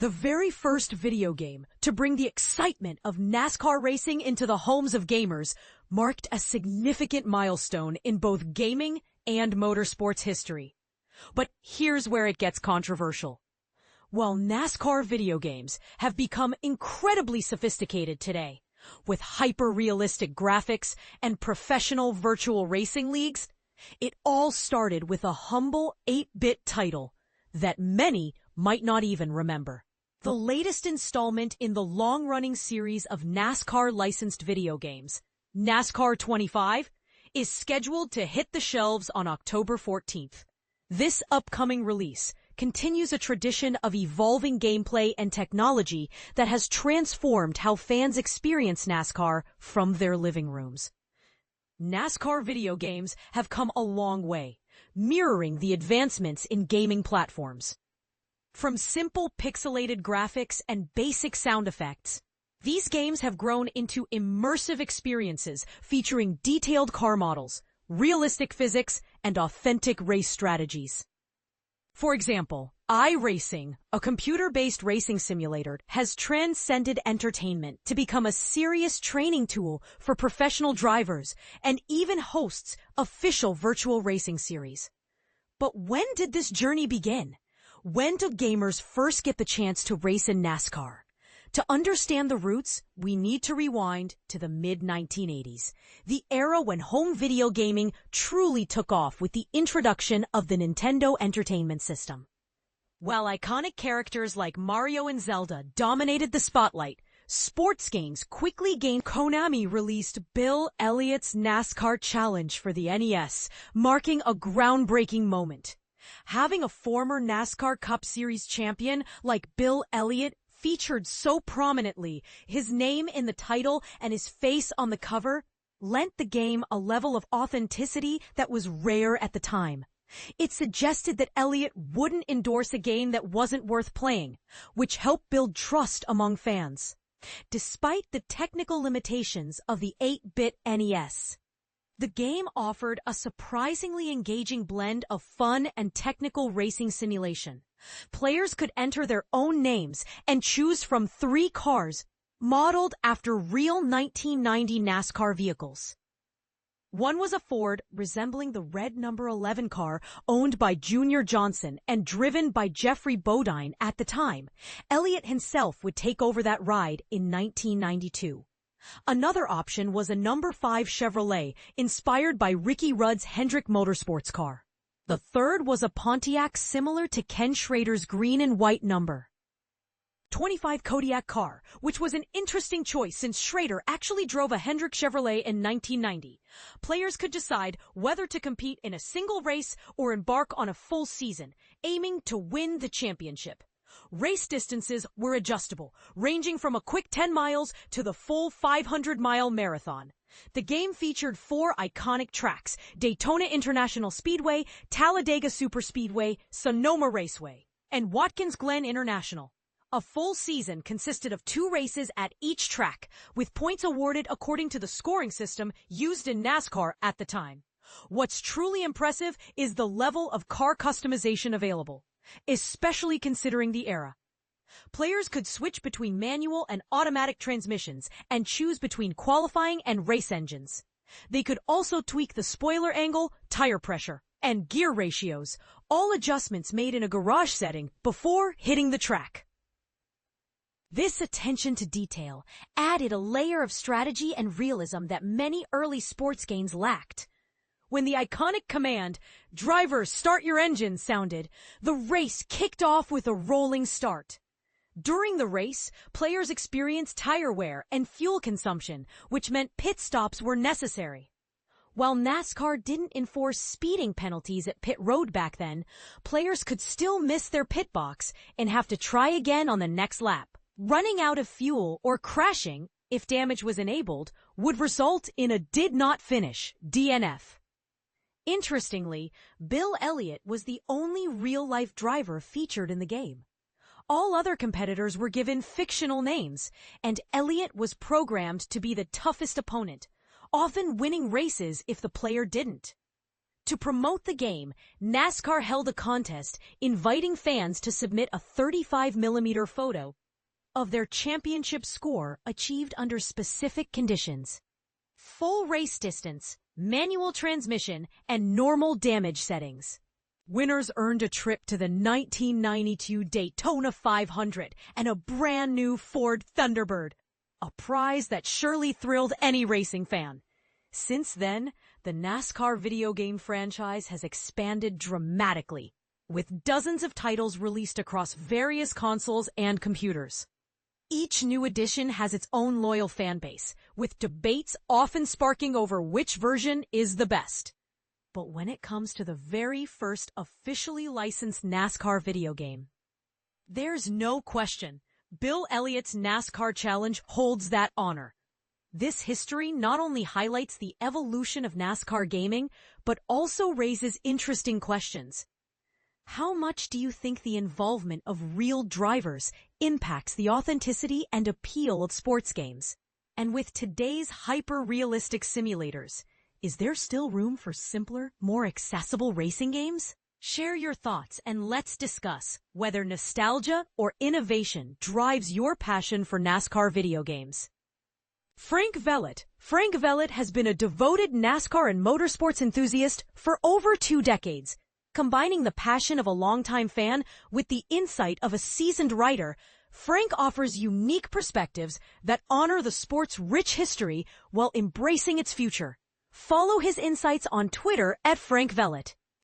The very first video game to bring the excitement of NASCAR racing into the homes of gamers marked a significant milestone in both gaming and motorsports history. But here's where it gets controversial. While NASCAR video games have become incredibly sophisticated today, with hyper-realistic graphics and professional virtual racing leagues, it all started with a humble 8-bit title that many might not even remember. The latest installment in the long-running series of NASCAR-licensed video games, NASCAR 25, is scheduled to hit the shelves on October 14th. This upcoming release continues a tradition of evolving gameplay and technology that has transformed how fans experience NASCAR from their living rooms. NASCAR video games have come a long way, mirroring the advancements in gaming platforms. From simple pixelated graphics and basic sound effects, these games have grown into immersive experiences featuring detailed car models, realistic physics, and authentic race strategies. For example, iRacing, a computer-based racing simulator, has transcended entertainment to become a serious training tool for professional drivers and even hosts official virtual racing series. But when did this journey begin? When do gamers first get the chance to race in NASCAR? To understand the roots, we need to rewind to the mid-1980s, the era when home video gaming truly took off with the introduction of the Nintendo Entertainment System. While iconic characters like Mario and Zelda dominated the spotlight, sports games quickly gained. Konami released Bill Elliott's NASCAR Challenge for the NES, marking a groundbreaking moment. Having a former NASCAR Cup Series champion like Bill Elliott featured so prominently, his name in the title and his face on the cover lent the game a level of authenticity that was rare at the time. It suggested that Elliott wouldn't endorse a game that wasn't worth playing, which helped build trust among fans. Despite the technical limitations of the 8-bit NES, the game offered a surprisingly engaging blend of fun and technical racing simulation. Players could enter their own names and choose from 3 cars modeled after real 1990 NASCAR vehicles. One was a Ford resembling the red number 11 car owned by Junior Johnson and driven by Jeffrey Bodine at the time. Elliott himself would take over that ride in 1992. Another option was a number 5 Chevrolet inspired by Ricky Rudd's Hendrick Motorsports car. The third was a Pontiac similar to Ken Schrader's green and white number 25 Kodiak car, which was an interesting choice since Schrader actually drove a Hendrick Chevrolet in 1990. Players could decide whether to compete in a single race or embark on a full season, aiming to win the championship. Race distances were adjustable, ranging from a quick 10 miles to the full 500-mile marathon. The game featured 4 iconic tracks: Daytona International Speedway, Talladega Superspeedway, Sonoma Raceway, and Watkins Glen International. A full season consisted of 2 races at each track, with points awarded according to the scoring system used in NASCAR at the time. What's truly impressive is the level of car customization available, especially considering the era. Players could switch between manual and automatic transmissions and choose between qualifying and race engines. They could also tweak the spoiler angle, tire pressure, and gear ratios, all adjustments made in a garage setting before hitting the track. This attention to detail added a layer of strategy and realism that many early sports games lacked. When the iconic command, "Drivers, start your engines," sounded, the race kicked off with a rolling start. During the race, players experienced tire wear and fuel consumption, which meant pit stops were necessary. While NASCAR didn't enforce speeding penalties at pit road back then, players could still miss their pit box and have to try again on the next lap. Running out of fuel or crashing, if damage was enabled, would result in a did not finish, DNF. Interestingly, Bill Elliott was the only real-life driver featured in the game. All other competitors were given fictional names, and Elliott was programmed to be the toughest opponent, often winning races if the player didn't. To promote the game, NASCAR held a contest inviting fans to submit a 35mm photo of their championship score achieved under specific conditions. Full race distance, manual transmission, and normal damage settings. Winners earned a trip to the 1992 Daytona 500 and a brand new Ford Thunderbird, a prize that surely thrilled any racing fan. Since then, the NASCAR video game franchise has expanded dramatically, with dozens of titles released across various consoles and computers. Each new edition has its own loyal fan base, with debates often sparking over which version is the best. But when it comes to the very first officially licensed NASCAR video game, there's no question Bill Elliott's NASCAR Challenge holds that honor. This history not only highlights the evolution of NASCAR gaming, but also raises interesting questions. How much do you think the involvement of real drivers impacts the authenticity and appeal of sports games? And with today's hyper-realistic simulators, is there still room for simpler, more accessible racing games? Share your thoughts and let's discuss whether nostalgia or innovation drives your passion for NASCAR video games. Frank Vellitt. Frank Vellitt has been a devoted NASCAR and motorsports enthusiast for over 2 decades. Combining the passion of a longtime fan with the insight of a seasoned writer, Frank offers unique perspectives that honor the sport's rich history while embracing its future. Follow his insights on Twitter @FrankVellitt.